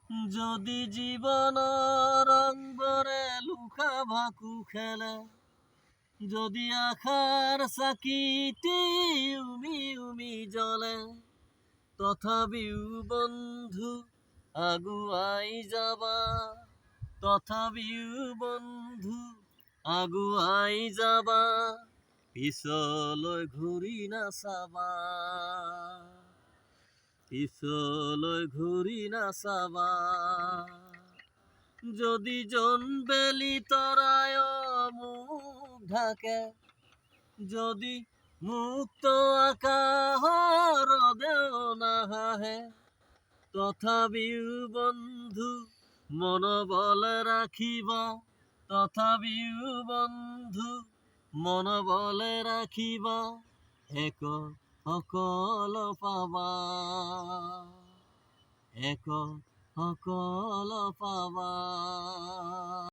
যদি জীবন রংবরে লুকা ভাকু খেলে, যদি আখার চাকিটি উমি উমি জ্বলে, তথাপিও বন্ধু আগুৱাই যাবা, তথাপিও বন্ধু আগুৱাই যাবা, পিছলৈ ঘূৰি নাচাবা, পিছলৈ ঘূৰি নাচাবা। যদি জোনবেলি তৰায় মুখ ঢাকে, যদি মুক্ত আকাশৰ দেওনা হাঁহে, তথাপিও বন্ধু মনোবল ৰাখিবা, তথাপিও বন্ধু মনোবল ৰাখিবা, এক সকল পাবা, এক সকল পাবা।